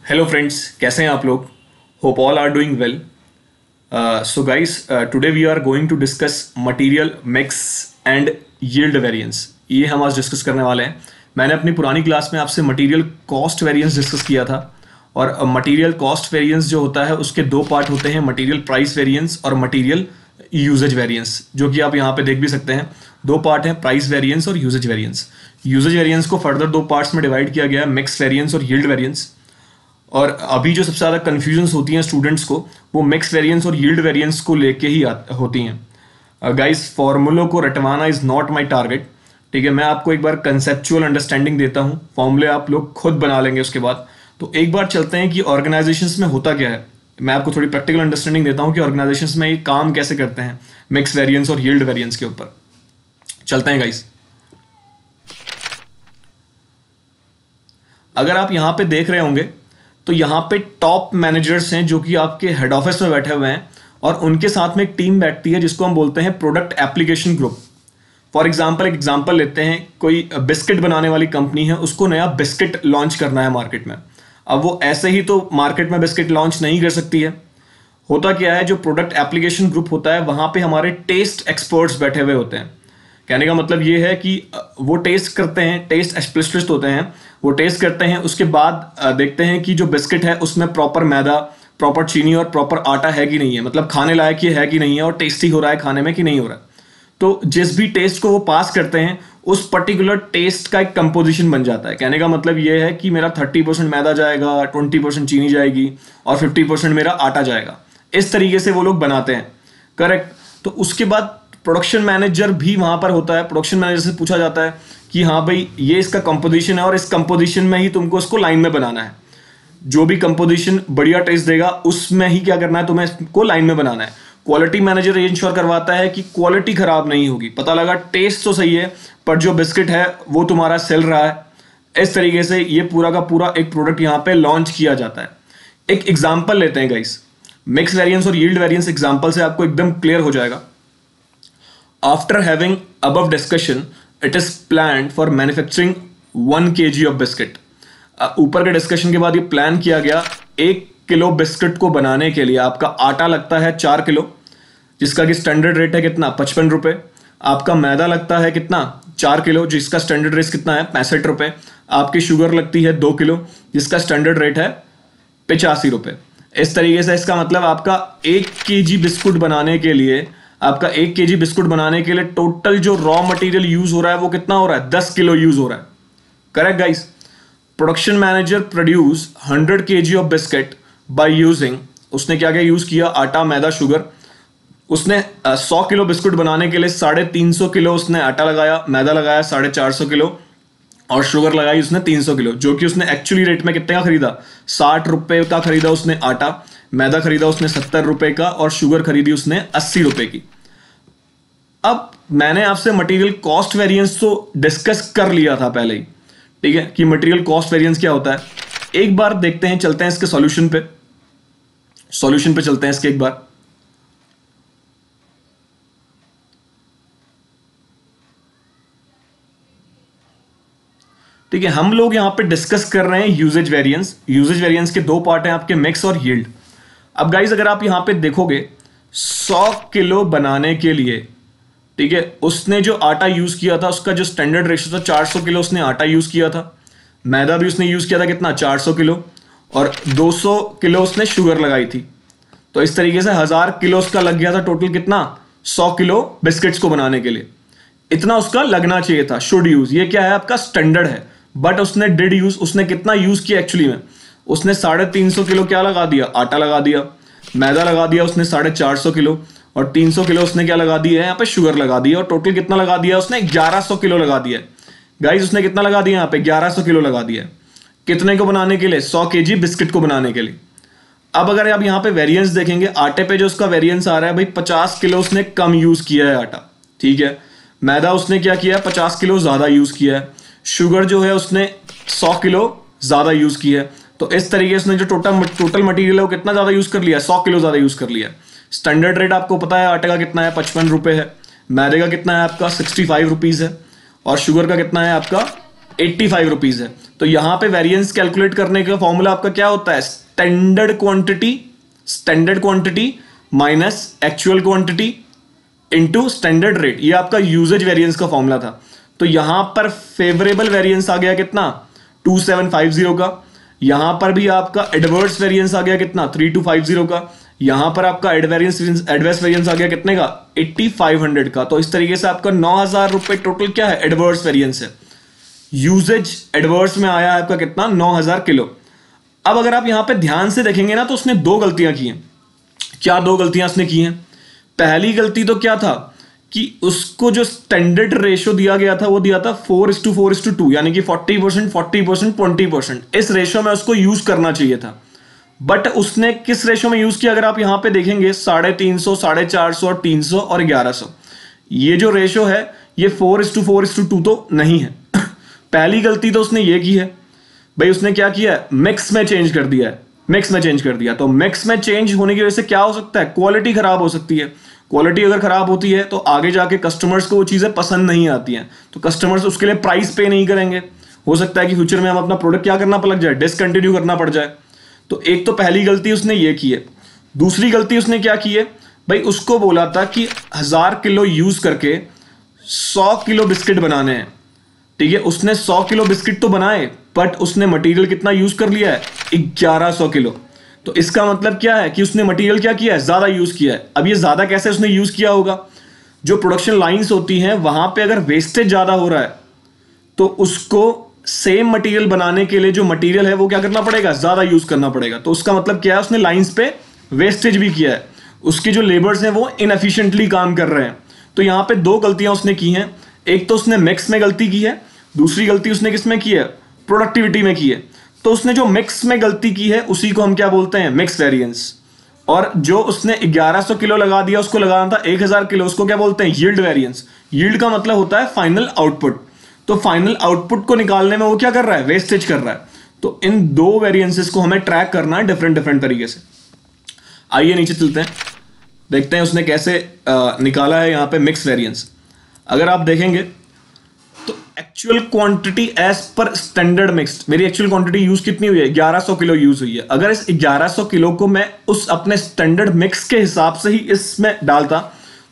Hello friends, कैसे हैं आप लोग? Hope all are doing well. So guys, today we are going to discuss material mix and yield variance. ये हम आज डिस्कस करने वाले हैं. मैंने अपनी पुरानी क्लास में आपसे मटेरियल कॉस्ट वेरिएंस डिस्कस किया था. और मटेरियल कॉस्ट वेरिएंस जो होता है उसके दो पार्ट होते हैं, मटेरियल प्राइस वेरिएंस और मटेरियल यूजेज वेरिएंस, जो कि आप यहाँ पे देख भी सकते हैं. दो पार्ट हैं, प्राइस वेरिएंस और यूजेज वेरिएंस. यूजेज वेरिएंस को फर्दर दो पार्ट्स में डिवाइड किया गया है, मिक्स वेरिएंस और यील्ड वेरिएंस. और अभी जो सबसे ज़्यादा कन्फ्यूजन्स होती हैं स्टूडेंट्स को, वो मिक्स वेरिएंस और यील्ड वेरिएंस को लेके ही होती हैं. गाइस, फॉर्मूलों को रटवाना इज़ नॉट माय टारगेट. ठीक है, मैं आपको एक बार कंसेप्चुअल अंडरस्टैंडिंग देता हूँ, फॉर्मूले आप लोग खुद बना लेंगे उसके बाद. तो एक बार चलते हैं कि ऑर्गेनाइजेशंस में होता क्या है. मैं आपको थोड़ी प्रैक्टिकल अंडरस्टैंडिंग देता हूँ कि ऑर्गेनाइजेशंस में ये काम कैसे करते हैं मिक्स वेरिएंस और यील्ड वेरिएंस के ऊपर. चलते हैं गाइस. अगर आप यहाँ पे देख रहे होंगे तो यहाँ पे टॉप मैनेजर्स हैं जो कि आपके हेड ऑफिस में बैठे हुए हैं, और उनके साथ में एक टीम बैठती है जिसको हम बोलते हैं product application group. For example, एक एग्जांपल लेते हैं, कोई बिस्किट बनाने वाली कंपनी है, उसको नया बिस्किट लॉन्च करना है मार्केट में. अब वो ऐसे ही तो मार्केट में बिस्किट लॉन्च नहीं कर सकती है. होता क्या है, जो प्रोडक्ट एप्लीकेशन ग्रुप होता है वहाँ पे हमारे टेस्ट एक्सपर्ट्स बैठे हुए होते हैं. कहने का मतलब ये है कि वो टेस्ट करते हैं, टेस्ट स्पेशलिस्ट होते हैं, वो टेस्ट करते हैं, उसके बाद देखते हैं कि जो बिस्किट है उसमें प्रॉपर मैदा, प्रॉपर चीनी और प्रॉपर आटा है कि नहीं है, मतलब खाने लायक ये है कि नहीं है और टेस्टी हो रहा है खाने में कि नहीं हो रहा है. तो जिस भी टेस्ट को वो पास करते हैं उस पर्टिकुलर टेस्ट का एक कंपोजिशन बन जाता है. कहने का मतलब ये है कि मेरा 30% मैदा जाएगा, 20% चीनी जाएगी और 50% मेरा आटा जाएगा. इस तरीके से वो लोग बनाते हैं, करेक्ट. तो उसके बाद प्रोडक्शन मैनेजर भी वहां पर होता है. प्रोडक्शन मैनेजर से पूछा जाता है कि हाँ भाई, ये इसका कंपोजिशन है और इस कंपोजिशन में ही तुमको इसको लाइन में बनाना है. जो भी कंपोजिशन बढ़िया टेस्ट देगा उसमें ही क्या करना है, तुम्हें इसको लाइन में बनाना है. क्वालिटी मैनेजर ये इंश्योर करवाता है कि क्वालिटी खराब नहीं होगी. पता लगा टेस्ट तो सही है पर जो बिस्किट है वो तुम्हारा सेल रहा है. इस तरीके से ये पूरा का पूरा एक प्रोडक्ट यहाँ पे लॉन्च किया जाता है. एक एग्जाम्पल लेते हैं गाइस, मिक्स वेरिएंस और यील्ड वेरिएंस एग्जाम्पल से आपको एकदम क्लियर हो जाएगा. After having above discussion, it is planned for manufacturing 1 kg of biscuit. ऊपर के डिस्कशन के बाद ये प्लान किया गया, 1 किलो बिस्किट को बनाने के लिए आपका आटा लगता है 4 किलो, जिसका कि स्टैंडर्ड रेट है कितना, 55 रुपये. आपका मैदा लगता है कितना, 4 किलो, जिसका स्टैंडर्ड रेट कितना है, 65 रुपये. आपकी शुगर लगती है 2 किलो, जिसका स्टैंडर्ड रेट है 85 रुपये. इस तरीके से इसका मतलब आपका 1 केजी बिस्कुट बनाने के लिए, आपका 1 केजी बिस्कुट बनाने के लिए टोटल जो रॉ मटेरियल यूज हो रहा है वो कितना हो रहा है, 10 किलो यूज हो रहा है. Correct guys. Production manager produce 100 KG of biscuit by using, उसने क्या क्या यूज किया, आटा, मैदा, शुगर. उसने 100 किलो बिस्कुट बनाने के लिए 350 किलो उसने आटा लगाया, मैदा लगाया 450 किलो और शुगर लगाई उसने 300 किलो, जो कि उसने एक्चुअली रेट में कितने का खरीदा, 60 रुपए का खरीदा उसने आटा. मैदा खरीदा उसने 70 रुपए का और शुगर खरीदी उसने 80 रुपए की. अब मैंने आपसे मटेरियल कॉस्ट वेरिएंस तो डिस्कस कर लिया था पहले ही, ठीक है, कि मटेरियल कॉस्ट वेरिएंस क्या होता है. एक बार देखते हैं, चलते हैं इसके सॉल्यूशन पे चलते हैं इसके एक बार. ठीक है, हम लोग यहां पे डिस्कस कर रहे हैं यूजेज वेरिएंस. यूजेज वेरिएंस के दो पार्ट हैं आपके, मिक्स और यील्ड. अब गाइज, अगर आप यहां पे देखोगे 100 किलो बनाने के लिए, ठीक है, उसने जो आटा यूज किया था उसका जो स्टैंडर्ड रेशियो था 400 किलो उसने आटा यूज किया था. मैदा भी उसने यूज किया था कितना, 400 किलो, और 200 किलो उसने शुगर लगाई थी. तो इस तरीके से 1000 किलो उसका लग गया था टोटल कितना, 100 किलो बिस्किट्स को बनाने के लिए. इतना उसका लगना चाहिए था, शुड यूज. ये क्या है, आपका स्टैंडर्ड है. बट उसने डिड यूज, उसने कितना यूज किया एक्चुअली में, उसने 350 किलो क्या लगा दिया, आटा लगा दिया. मैदा लगा दिया उसने 450 किलो, और 300 किलो उसने क्या लगा दिया है, यहाँ पे शुगर लगा दिया. और टोटल कितना लगा दिया उसने, 1100 किलो लगा दिया. गाइज, उसने कितना लगा दिया यहाँ पे, 1100 किलो लगा दिया. कितने को बनाने के लिए, 100 केजी बिस्किट को बनाने के लिए. अब अगर आप यहाँ पे वेरिएंस देखेंगे, आटे पे जो उसका वेरिएंस आ रहा है भाई, 50 किलो उसने कम यूज किया है आटा, ठीक है. मैदा उसने क्या किया है, 50 किलो ज्यादा यूज किया है. शुगर जो है उसने 100 किलो ज्यादा यूज किया है. तो इस तरीके से जो टोटल मटेरियल है वो कितना ज्यादा यूज कर लिया, 100 किलो ज्यादा यूज कर लिया. स्टैंडर्ड रेट आपको पता है आटे का कितना है, 55 रुपए है. मैदे का कितना है आपका, 65 रुपीज है. और शुगर का कितना है आपका, ₹85 है। तो यहां पे वेरिएंस कैलकुलेट करने का फॉर्मूला आपका क्या होता है, standard quantity minus actual quantity into standard rate. ये आपका यूजेज वेरिएंस का फॉर्मूला था। तो यहां पर फेवरेबल वेरिएंस आ गया कितना, 2750 का। यहां पर भी आपका एडवर्स वेरिएंस आ गया कितना, 3250 का। यहां पर आपका एडवर्स वेरिएंस आ गया कितने का, 8500 का। तो इस तरीके से आपका 9000 रुपए टोटल क्या है, एडवर्स वेरिएंस है। यूजेज एडवर्स में आया है आपका कितना, 9000 किलो। अब अगर आप यहां पे ध्यान से देखेंगे ना, तो उसने दो गलतियां की हैं। क्या दो गलतियां उसने की हैं? पहली गलती तो क्या था कि उसको जो स्टैंडर्ड रेशो दिया गया था वो दिया था 4:4:2, यानी कि 40%, 40%, 20%। इस रेशो में उसको यूज करना चाहिए था, बट उसने किस रेशो में यूज किया? अगर आप यहां पे देखेंगे 350, 450 और 300 और 1100, ये जो रेशो है ये 4:4:2 तो नहीं है। पहली गलती तो उसने ये की है भाई, उसने क्या किया है, मिक्स में चेंज कर दिया है। मिक्स में चेंज कर दिया, तो मिक्स में चेंज होने की वजह से क्या हो सकता है, क्वालिटी खराब हो सकती है। क्वालिटी अगर खराब होती है तो आगे जाके कस्टमर्स को वो चीजें पसंद नहीं आती हैं, तो कस्टमर्स उसके लिए प्राइस पे नहीं करेंगे। हो सकता है कि फ्यूचर में हम अपना प्रोडक्ट क्या करना पड़ जाए, डिसकंटिन्यू करना पड़ जाए। तो एक तो पहली गलती उसने ये की है। दूसरी गलती उसने क्या की है भाई, उसको बोला था कि 1000 किलो यूज करके 100 किलो बिस्किट बनाने हैं। ठीक है, उसने 100 किलो बिस्किट तो बनाए, बट उसने मटेरियल कितना यूज कर लिया है, 1100 किलो। तो इसका मतलब क्या है कि उसने मटेरियल क्या किया है, ज्यादा यूज किया है। अब ये ज्यादा कैसे उसने यूज किया होगा, जो प्रोडक्शन लाइंस होती हैं वहां पे अगर वेस्टेज ज्यादा हो रहा है तो उसको सेम मटेरियल बनाने के लिए जो मटेरियल है वो क्या करना पड़ेगा, ज्यादा यूज करना पड़ेगा। तो उसका मतलब क्या है, उसने लाइंस पे वेस्टेज भी किया है, उसके जो लेबर्स हैं वो इनएफिशिएंटली काम कर रहे हैं। तो यहां पे दो गलतियां उसने की हैं। एक तो उसने मिक्स में गलती की है, दूसरी गलती उसने किस में की है, प्रोडक्टिविटी में की है। तो उसने जो मिक्स में गलती की है उसी को हम क्या बोलते हैं, मिक्स वेरिएंस। और जो उसने 1100 किलो लगा दिया, उसको लगाना था 1000 किलो, उसको क्या बोलते हैं, यील्ड वेरिएंस। यील्ड का मतलब होता है फाइनल आउटपुट। तो फाइनल आउटपुट को निकालने में वो क्या कर रहा है, वेस्टेज कर रहा है। तो इन दो वेरिएंसेस को हमें ट्रैक करना है डिफरेंट डिफरेंट तरीके से। आइए नीचे चलते हैं, देखते हैं उसने कैसे निकाला है यहाँ पे मिक्स वेरिएंस। अगर आप देखेंगे तो actual quantity as per standard mixed, मेरी एक्चुअल क्वांटिटी यूज कितनी हुई है, 1100 किलो यूज हुई है। अगर इस 1100 किलो को मैं उस अपने स्टैंडर्ड मिक्स के हिसाब से ही इसमें डालता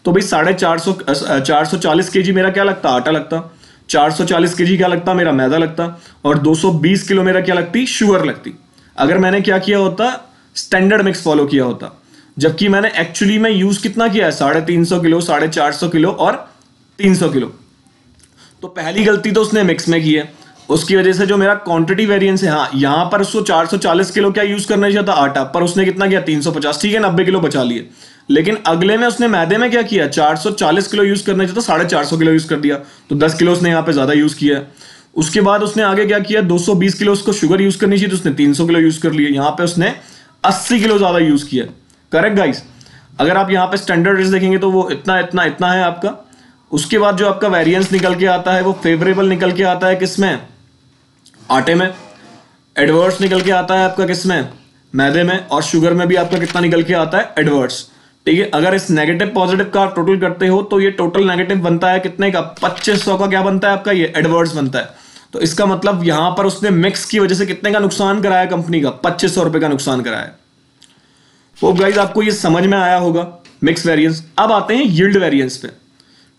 तो भाई 440 केजी मेरा क्या लगता, आटा लगता। 440 केजी क्या लगता, मेरा मैदा लगता। और 220 किलो मेरा क्या लगती, शुगर लगती। अगर मैंने क्या किया होता, स्टैंडर्ड मिक्स फॉलो किया होता। जबकि मैंने एक्चुअली में यूज कितना किया है, 350 किलो, 450 किलो और 300 किलो। तो पहली गलती तो उसने मिक्स में की है, उसकी वजह से जो मेरा क्वांटिटी वेरिएंस है, हाँ यहां पर उसको 440 किलो क्या यूज करना चाहिए था, आटा, पर उसने कितना किया, 350। ठीक है, 90 किलो बचा लिए। लेकिन अगले में उसने मैदे में क्या किया, 440 किलो यूज करना चाहिए था, 450 किलो यूज कर दिया। तो 10 किलो उसने यहाँ पे ज्यादा यूज किया। उसके बाद उसने आगे क्या किया, 220 किलो उसको शुगर यूज करनी चाहिए, तो उसने 300 किलो यूज कर लिया। यहाँ पे उसने 80 किलो ज्यादा यूज किया। Correct guys? अगर आप यहाँ पे स्टैंडर्ड रेट देखेंगे तो वो इतना इतना इतना है आपका। उसके बाद जो आपका वेरिएंस निकल के आता है वो फेवरेबल निकल के आता है किसमें, आटे में। एडवर्स निकल के आता है आपका किसमें, मैदे में। और शुगर में भी आपका कितना निकल के आता है, एडवर्स। ठीक है, अगर इस नेगेटिव पॉजिटिव का टोटल करते हो तो ये टोटल नेगेटिव बनता है कितने का, 2500 का क्या बनता है आपका, ये एडवर्स बनता है। तो इसका मतलब यहां पर उसने मिक्स की वजह से कितने का नुकसान कराया कंपनी का, 2500 रुपए का नुकसान कराया। होप गाइस आपको ये समझ में आया होगा मिक्स वेरिएंस। अब आते हैं यील्ड वेरिएंस पे।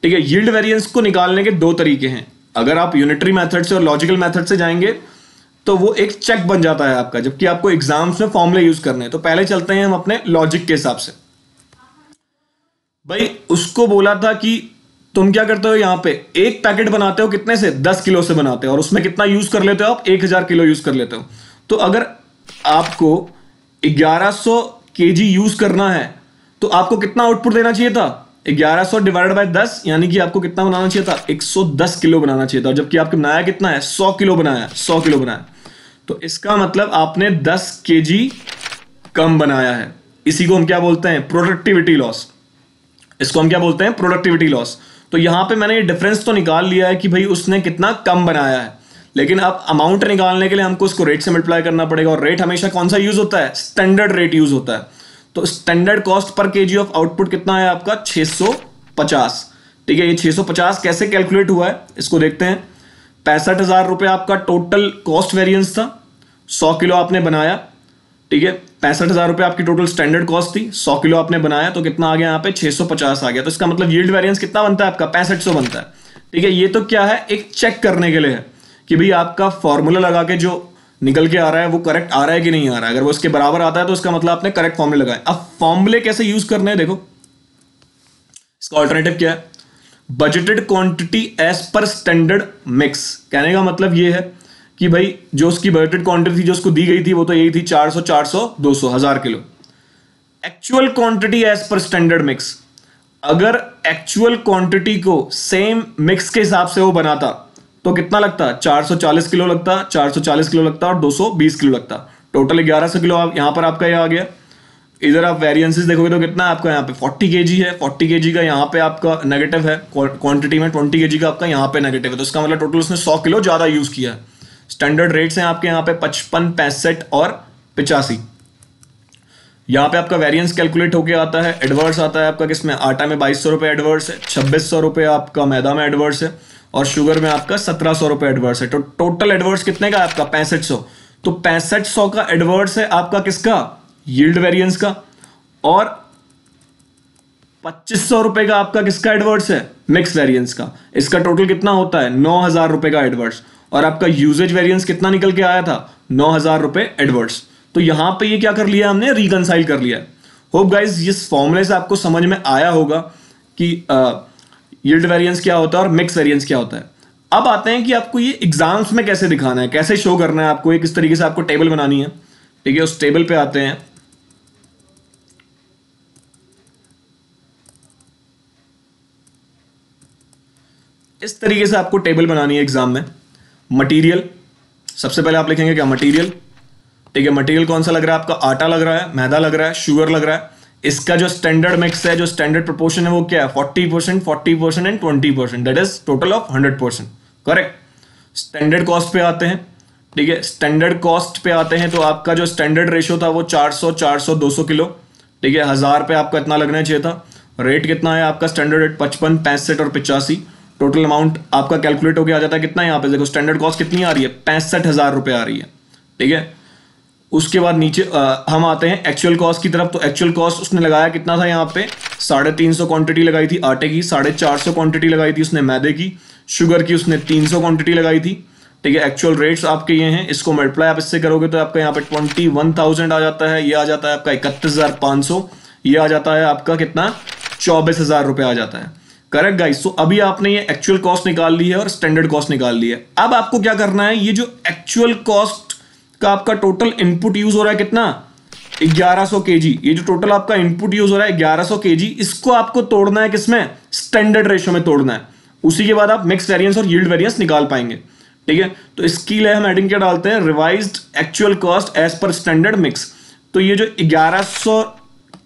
ठीक है, यील्ड वेरिएंस को निकालने के दो तरीके हैं। अगर आप यूनिटरी मेथड से और लॉजिकल मेथड से जाएंगे तो वो एक चेक बन जाता है आपका, जबकि आपको एग्जाम्स में फॉर्मूले यूज करने हैं। तो पहले चलते हैं हम अपने लॉजिक के हिसाब से। भाई उसको बोला था कि तुम क्या करते हो, यहां पे एक पैकेट बनाते हो कितने से, 10 किलो से बनाते हो, और उसमें कितना यूज कर लेते हो आप, 1000 किलो यूज कर लेते हो। तो अगर आपको 1100 केजी यूज करना है तो आपको कितना आउटपुट देना चाहिए था, 1100 डिवाइडेड बाय 10, यानी कि आपको कितना बनाना चाहिए था, 110 किलो बनाना चाहिए था। जबकि आपने बनाया कितना है, 100 किलो बनाया, 100 किलो बनाया। तो इसका मतलब आपने 10 केजी कम बनाया है। इसी को हम क्या बोलते हैं, प्रोडक्टिविटी लॉस। इसको हम क्या बोलते हैं, प्रोडक्टिविटी लॉस। तो यहां पे मैंने ये डिफरेंस तो निकाल लिया है कि भाई उसने कितना कम बनाया है, लेकिन अब अमाउंट निकालने के लिए हमको उसको रेट से मल्टीप्लाई करना पड़ेगा। और रेट हमेशा कौन सा यूज होता है, स्टैंडर्ड रेट यूज होता है। तो standard cost per KG of output कितना है आपका, 650। ठीक है, ये 650 कैसे कैलकुलेट हुआ है इसको देखते हैं। ₹65,000 आपका टोटल कॉस्ट वेरिएंस था, 100 किलो आपने बनाया, ठीक है। ₹65,000 आपकी टोटल स्टैंडर्ड कॉस्ट थी, 100 किलो आपने बनाया, तो कितना आ गया यहाँ पे 650 आ गया। तो इसका मतलब यील्ड वेरिएंस कितना बनता है आपका 6500 बनता है, ठीक है। ये तो क्या है, एक चेक करने के लिए है कि भाई आपका फॉर्मूला लगा के जो निकल के आ रहा है वो करेक्ट आ रहा है कि नहीं आ रहा है। अगर वो इसके बराबर आता है तो इसका मतलब आपने करेक्ट फॉर्मूले लगाए। अब फॉर्मूले कैसे यूज करने हैं, देखो इसका ऑल्टरनेटिव क्या है, budgeted quantity as per standard mix. कहने का मतलब ये है कि भाई जो उसकी बजटेड क्वांटिटी थी जो उसको दी गई थी वो तो यही थी 400 400 200 1000 kilo. Actual quantity as per standard mix, अगर एक्चुअल क्वांटिटी को सेम मिक्स के हिसाब से वो बनाता तो कितना लगता, 440 किलो लगता, 440 किलो लगता और 220 किलो लगता, टोटल 1100 किलो यहाँ पर आपका ये आ गया। इधर आप वेरिएंसेस देखोगे तो कितना आपका यहाँ पे 40 kg है, 40 kg का यहाँ पे आपका नेगेटिव है क्वांटिटी में, 20 kg का आपका यहाँ पे नेगेटिव है, तो इसका मतलब टोटल उसने 100 किलो ज्यादा यूज किया है। स्टैंडर्ड रेट्स हैं आपके यहाँ पे 55, 65 और 85। यहाँ पे आपका वेरिएंस कैलकुलेट होके आता है, एडवर्स आता है आपका किसमें, आटा में 2200 रुपये एडवर्स है, 2600 रुपये आपका मैदा में एडवर्स है और शुगर में आपका 1700 रुपये एडवर्स है। तो टोटल एडवर्स कितने का है आपका 6500। तो 6500 का एडवर्स है आपका किसका, यील्ड वेरिएंस का, और 2500 रुपए का आपका किसका एडवर्स है, मिक्स वेरिएंस का। इसका टोटल कितना होता है 9000 रुपए का एडवर्स, और आपका यूजेज वेरिएंस कितना निकल के आया था 9000 रुपए एडवर्स। तो यहां पे ये क्या कर लिया हमने, रिकंसाइल कर लिया। होप गाइस इस फॉर्मूले से आपको समझ में आया होगा कि यील्ड वेरिएंस क्या होता है और मिक्स वेरिएंस क्या होता है। अब आते हैं कि आपको ये एग्जाम्स में कैसे दिखाना है, कैसे शो करना है आपको, किस तरीके से आपको टेबल बनानी है, ठीक है। उस टेबल पे आते हैं। इस तरीके से आपको टेबल बनानी है एग्जाम में। मटेरियल सबसे पहले आप लिखेंगे क्या, मटेरियल, ठीक है। मटेरियल कौन सा लग रहा है आपका, आटा लग रहा है, मैदा लग रहा है, शुगर लग रहा है। इसका जो स्टैंडर्ड मिक्स है, जो स्टैंडर्ड प्रोपोर्शन है वो क्या है 40%, 40% and 20%, that is total of 100%, correct. Standard cost पे आते हैं, ठीक है। स्टैंडर्ड कॉस्ट पे आते हैं तो आपका जो स्टैंडर्ड रेशियो था वो 400 400 200 किलो, ठीक है। 1000 पे आपका इतना लगना चाहिए था। रेट कितना है आपका, स्टैंडर्ड रेट 55, 65 और 85। टोटल अमाउंट आपका कैलकुलेट होकर आ जाता है कितना, यहाँ पे देखो स्टैंडर्ड कॉस्ट कितनी आ रही है 65,000 रुपए आ रही है, ठीक है। उसके बाद नीचे हम आते हैं एक्चुअल कॉस्ट की तरफ। तो एक्चुअल कॉस्ट उसने लगाया कितना था, यहाँ पे 350 क्वांटिटी लगाई थी आटे की, 450 क्वांटिटी लगाई थी उसने मैदे की, शुगर की उसने 300 क्वांटिटी लगाई थी, ठीक है। एक्चुअल रेट्स आपके ये हैं, इसको मल्टीप्लाई आप इससे करोगे तो आपका यहाँ पे 21,000 आ जाता है, ये आ जाता है आपका 31,500, ये आ जाता है आपका कितना 24,000 रुपए आ जाता है, करेक्ट गाइस। तो अभी आपने ये एक्चुअल कॉस्ट निकाल ली है और स्टैंडर्ड कॉस्ट निकाल ली है। अब आपको क्या करना है, ये जो एक्चुअल कॉस्ट का आपका टोटल इनपुट यूज हो रहा है कितना 1100 kg, ये जो टोटल आपका इनपुट यूज हो रहा है 1100 kg, इसको आपको तोड़ना है किसमें, स्टैंडर्ड रेशियो में तोड़ना है। उसी के बाद आप मिक्स वेरिएंस और यील्ड वेरिएंस निकाल पाएंगे, ठीक है। तो इसके लिए हम हेडिंग क्या डालते हैं, revised actual cost as per standard mix. तो ये जो 1100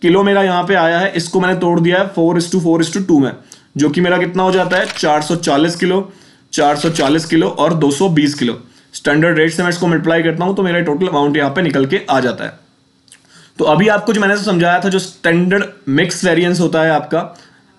किलो मेरा यहाँ पे आया है, इसको मैंने तोड़ दिया है 4:4:2 में, जो कि मेरा कितना हो जाता है 440 किलो, 440 किलो और 220 किलो। स्टैंडर्ड रेट से मैं इसको मल्टीप्लाई करता हूं तो मेरा टोटल अमाउंट यहाँ पे निकल के आ जाता है। तो अभी आपको जो मैंने समझाया था, जो स्टैंडर्ड मिक्स वेरिएंस होता है आपका,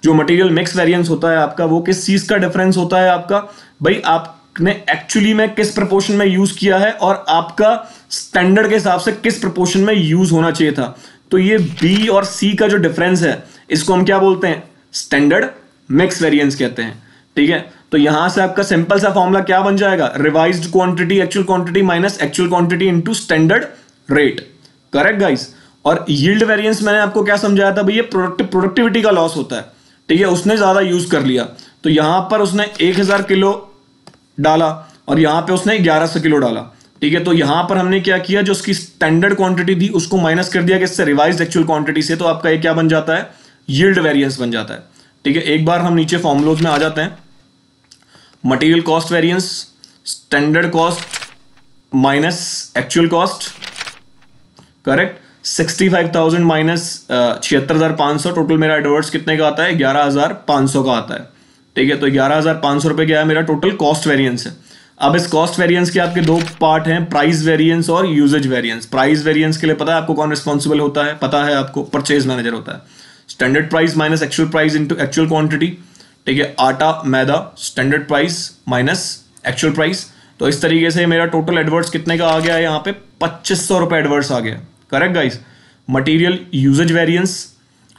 जो मटेरियल मिक्स वेरिएंस होता है आपका, वो किस चीज का डिफरेंस होता है आपका, भाई आपने एक्चुअली में किस प्रोपोर्शन में यूज किया है और आपका स्टैंडर्ड के हिसाब से किस प्रोपोर्शन में यूज होना चाहिए था। तो ये बी और सी का जो डिफरेंस है, इसको हम क्या बोलते हैं, स्टैंडर्ड मिक्स वेरिएंस कहते हैं, ठीक है। तो यहां से आपका सिंपल सा फॉर्मूला क्या बन जाएगा, revised quantity actual quantity minus actual quantity into standard rate, correct guys. और यील्ड वेरिएंस मैंने आपको क्या समझाया था, भाई ये प्रोडक्टिविटी का लॉस होता है, ठीक है। उसने ज्यादा यूज कर लिया तो यहां पर उसने 1000 किलो डाला और यहां पे उसने 1100 किलो डाला, ठीक है। तो यहां पर हमने क्या किया, जो उसकी स्टैंडर्ड क्वांटिटी थी उसको माइनस कर दिया किससे, रिवाइज्ड एक्चुअल क्वांटिटी से। तो आपका ये क्या बन जाता है, यील्ड वेरिएंस बन जाता है, ठीक है। एक बार हम नीचे फॉर्मुलोज में आ जाते हैं। Material cost variance, standard cost minus actual cost, correct. 65,000 minus 76,500, total मेरा एडवर्स कितने का आता है 11,500 का आता है, ठीक है। तो 11,500 रुपए क्या है मेरा टोटल कॉस्ट वेरिएंस है। अब इस कॉस्ट वेरिएंस के आपके दो पार्ट हैं, प्राइस वेरिएंस और यूजेज वेरिएंस। प्राइस वेरिएंस के लिए पता है आपको कौन रिस्पॉन्सिबल होता है, पता है आपको, परचेज मैनेजर होता है। Standard price minus actual price into actual quantity, ठीक है। आटा मैदा standard price minus actual price. तो इस तरीके से मेरा टोटल एडवर्स कितने का आ गया है, यहाँ पे 2500 रुपये एडवर्स आ गया। Correct guys. Material usage variance,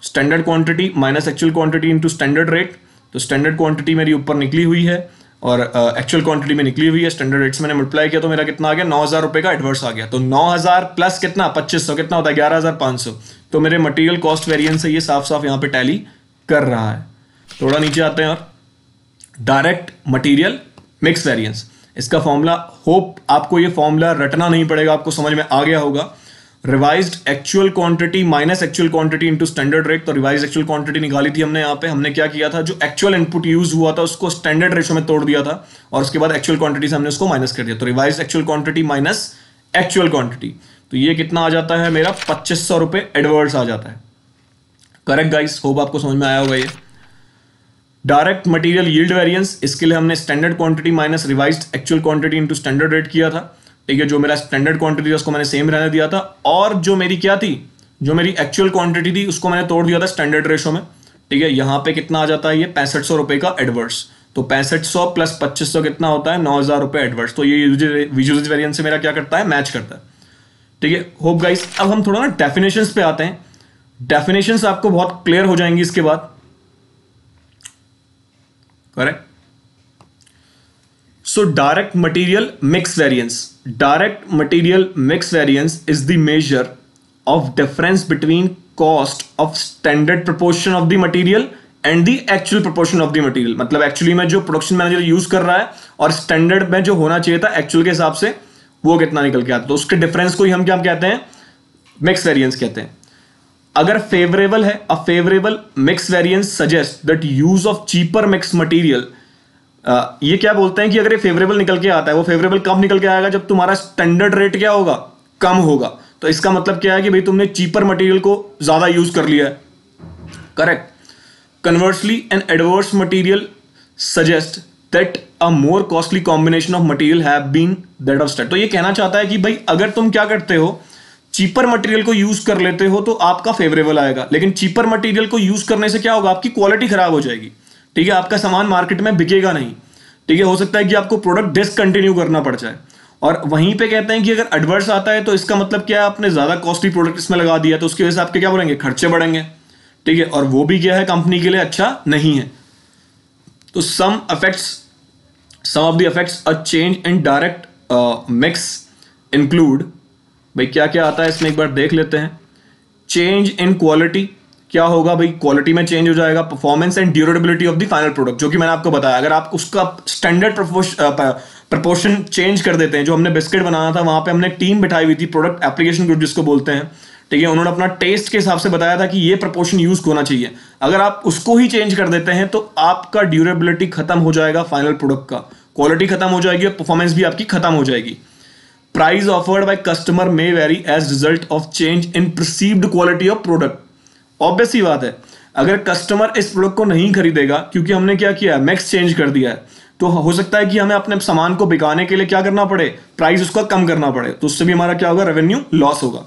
standard quantity minus actual quantity into standard rate. तो स्टैंडर्ड क्वांटिटी मेरी ऊपर निकली हुई है और एक्चुअल क्वांटिटी में निकली हुई है, स्टैंडर्ड रेट से मैंने मल्टीप्लाई किया तो मेरा कितना आ गया, 9000 रुपये का एडवर्स आ गया। तो 9000 प्लस कितना 2500 कितना होता है 11500। तो मेरे मटेरियल कॉस्ट वेरिएंस है ये साफ साफ यहाँ पे टैली कर रहा है। थोड़ा नीचे आते हैं और डायरेक्ट मटेरियल मिक्स वेरिएंस, इसका फॉर्मूला, होप आपको ये फॉर्मूला रटना नहीं पड़ेगा, आपको समझ में आ गया होगा। Revised actual quantity minus actual quantity into standard rate. तो रिवाइज्ड एक्चुअल क्वांटिटी निकाली थी हमने, यहाँ पे हमने क्या किया था, जो एक्चुअल इनपुट यूज हुआ था उसको स्टैंडर्ड रेशो में तोड़ दिया था और उसके बाद एक्चुअल क्वांटिटी से हमने उसको माइनस कर दिया। तो revised actual quantity minus actual quantity, तो ये कितना आ जाता है मेरा 2500 रुपये एडवर्स आ जाता है। करेक्ट गाइस, होप आपको समझ में आया होगा ये। डायरेक्ट मटेरियल यील्ड वेरिएंस, इसके लिए हमने standard quantity minus revised actual quantity into standard rate किया था। ठीक है, जो मेरा स्टैंडर्ड क्वांटिटी था उसको मैंने सेम रहने दिया था और जो मेरी क्या थी, जो मेरी एक्चुअल क्वांटिटी थी उसको मैंने तोड़ दिया था स्टैंडर्ड रेशो में। ठीक है, यहाँ पे कितना आ जाता है ये 6500 रुपये का एडवर्स। तो 6500 प्लस 2500 कितना होता है 9000 रुपये एडवर्स। तो ये यूजेज वेरिएंस से मेरा क्या करता है, मैच करता है। ठीक है, होप गाइस। अब हम थोड़ा ना डेफिनेशंस पे आते हैं। डेफिनेशंस आपको बहुत क्लियर हो जाएंगी इसके बाद। Correct. So direct material mix variance. Direct material mix variance is the measure of difference between cost of standard proportion of the material and the actual proportion of the material. मतलब actually में जो production manager use कर रहा है और standard में जो होना चाहिए था एक्चुअल के हिसाब से वो कितना निकल के आता है। तो उसके डिफरेंस को ही हम क्या कहते हैं, मिक्स वेरिएंस कहते हैं। अगर फेवरेबल है, अ favourable mix variance suggest that use of cheaper mix material. ये क्या बोलते हैं कि अगर ये फेवरेबल निकल के आता है, वो फेवरेबल कब निकल के आएगा, जब तुम्हारा स्टैंडर्ड रेट क्या होगा, कम होगा। तो इसका मतलब क्या है कि भाई तुमने चीपर मटेरियल को ज्यादा यूज कर लिया है। Correct. Conversely an adverse material suggest that a more costly combination of material have been that of standard. तो ये कहना चाहता है कि भाई अगर तुम क्या करते हो, चीपर मटेरियल को यूज कर लेते हो तो आपका फेवरेबल आएगा, लेकिन चीपर मटेरियल को यूज करने से क्या होगा, आपकी क्वालिटी खराब हो जाएगी। ठीक है, आपका सामान मार्केट में बिकेगा नहीं। ठीक है, हो सकता है कि आपको प्रोडक्ट डिसकंटिन्यू करना पड़ जाए। और वहीं पे कहते हैं कि अगर एडवर्स आता है तो इसका मतलब क्या है, आपने ज्यादा कॉस्टली प्रोडक्ट इसमें लगा दिया तो उसकी वजह से आपके क्या बढ़ेंगे, खर्चे बढ़ेंगे। ठीक है, और वो भी क्या है, कंपनी के लिए अच्छा नहीं है। तो some of the effects a change in direct mix include, भाई क्या क्या आता है इसमें एक बार देख लेते हैं। चेंज इन क्वालिटी, क्या होगा भाई, क्वालिटी में चेंज हो जाएगा। Performance and durability of the final product, जो कि मैंने आपको बताया, अगर आप उसका स्टैंडर्ड प्रपोर्शन चेंज कर देते हैं। जो हमने बिस्किट बनाना था वहां पे हमने टीम बिठाई हुई थी, प्रोडक्ट एप्लीकेशन ग्रुप जिसको बोलते हैं। ठीक है, उन्होंने अपना टेस्ट के हिसाब से बताया था कि ये प्रपोर्शन यूज होना चाहिए। अगर आप उसको ही चेंज कर देते हैं तो आपका ड्यूरेबिलिटी खत्म हो जाएगा फाइनल प्रोडक्ट का, क्वालिटी खत्म हो जाएगी और परफॉर्मेंस भी आपकी खत्म हो जाएगी। Price offered by customer may vary as result of change in perceived quality of product. Obvious ही बात है, अगर कस्टमर इस प्रोडक्ट को नहीं खरीदेगा क्योंकि हमने क्या किया है, मिक्स चेंज कर दिया है, तो हो सकता है कि हमें अपने सामान को बिकाने के लिए क्या करना पड़े, प्राइस उसका कम करना पड़े। तो उससे भी हमारा क्या होगा, रेवेन्यू लॉस होगा।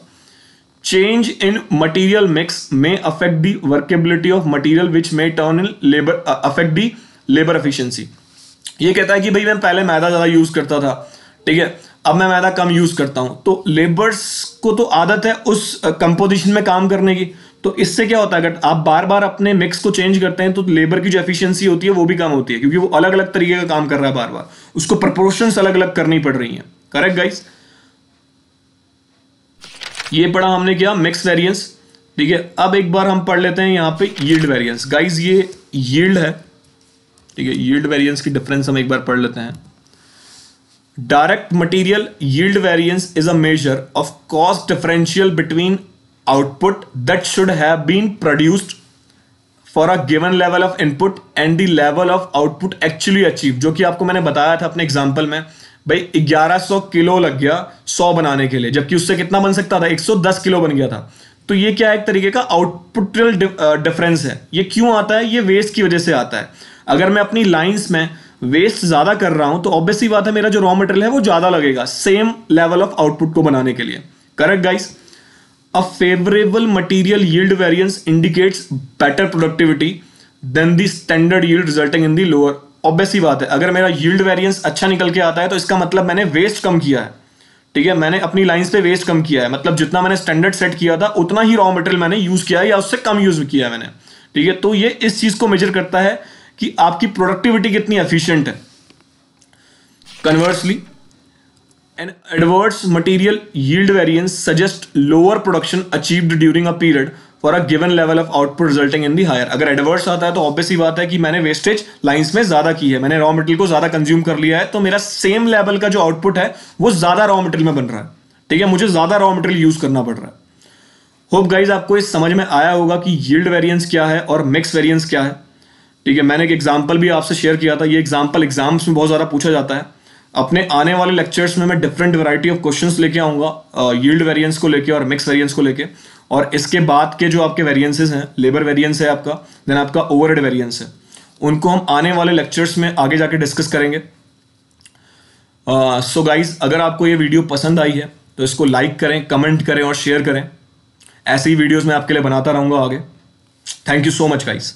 चेंज इन मटेरियल मिक्स में affect the workability of material which में turn in labour affect the labour efficiency. ये कहता है कि भाई मैं पहले मैदा ज्यादा यूज करता था, ठीक है, अब मैं मैदा कम यूज करता हूं, तो लेबर्स को तो आदत है उस कंपोजिशन में काम करने की। तो इससे क्या होता है, अगर आप बार बार अपने मिक्स को चेंज करते हैं तो लेबर की जो एफिशिएंसी होती है वो भी कम होती है, क्योंकि वो अलग अलग तरीके का काम कर रहा है, बार बार उसको प्रोपोर्शंस अलग अलग करनी पड़ रही हैं। करेक्ट गाइस, ये पढ़ा हमने क्या, मिक्स वेरिएंस। ठीक है, अब एक बार हम पढ़ लेते हैं यहाँ पे यील्ड वेरिएंस। गाइस ये यील्ड है, ठीक है, यील्ड वेरिएंस की डिफरेंस हम एक बार पढ़ लेते हैं। Direct material yield variance is a measure of cost differential between output that should have been produced for a given level of input and the level of output actually achieved। जो कि आपको मैंने बताया था अपने एग्जांपल में, भाई 1100 kilo लग गया 100 बनाने के लिए, जबकि उससे कितना बन सकता था, 110 किलो बन गया था। तो ये क्या है, एक तरीके का आउटपुटल डिफरेंस है। ये क्यों आता है, ये वेस्ट की वजह से आता है। अगर मैं अपनी लाइंस में वेस्ट ज्यादा कर रहा हूं तो ऑब्वियस सी बात है मेरा जो रॉ मटेरियल है वो ज्यादा लगेगा सेम लेवल ऑफ आउटपुट को बनाने के लिए। Correct guys, a favorable material yield variance indicates better productivity than the standard yield resulting in the lower obvious सी बात है, अगर मेरा यील्ड वेरिएंस अच्छा निकल के आता है तो इसका मतलब मैंने वेस्ट कम किया है, ठीक है, मैंने अपनी लाइंस पे वेस्ट कम किया है, मतलब जितना मैंने स्टैंडर्ड सेट किया था उतना ही रॉ मटेरियल मैंने यूज किया है या उससे कम यूज किया है मैंने, ठीक है। तो ये इस चीज को मेजर करता है कि आपकी प्रोडक्टिविटी कितनी एफिशिएंट है। Conversely, an adverse material yield variance suggests lower production achieved during a period for a given level of output resulting in the higher। अगर एडवर्स आता है तो ऑब्वियस ही बात है कि मैंने वेस्टेज लाइंस में ज्यादा की है, मैंने रॉ मटेरियल को ज्यादा कंज्यूम कर लिया है, तो मेरा सेम लेवल का जो आउटपुट है वो ज्यादा रॉ मटेरियल में बन रहा है, ठीक है, मुझे ज्यादा रॉ मटेरियल यूज करना पड़ रहा है। होप गाइज आपको इस समझ में आया होगा कि यील्ड वेरिएंस क्या है और मिक्स वेरिएंस क्या है, ठीक है। मैंने एक एग्जांपल भी आपसे शेयर किया था, ये एग्जांपल एग्जाम्स में बहुत ज़्यादा पूछा जाता है। अपने आने वाले लेक्चर्स में मैं डिफरेंट वैरायटी ऑफ क्वेश्चंस लेके आऊँगा यील्ड वेरिएंस को लेके और मिक्स वेरिएंस को लेके, और इसके बाद के जो आपके वेरिएंसेस हैं, लेबर वेरिएंस है आपका, देन आपका ओवरहेड वेरिएंस है, उनको हम आने वाले लेक्चर्स में आगे जाके डिस्कस करेंगे। सो गाइज, अगर आपको ये वीडियो पसंद आई है तो इसको लाइक करें, कमेंट करें और शेयर करें। ऐसे ही वीडियोस मैं आपके लिए बनाता रहूँगा आगे। Thank you so much guys.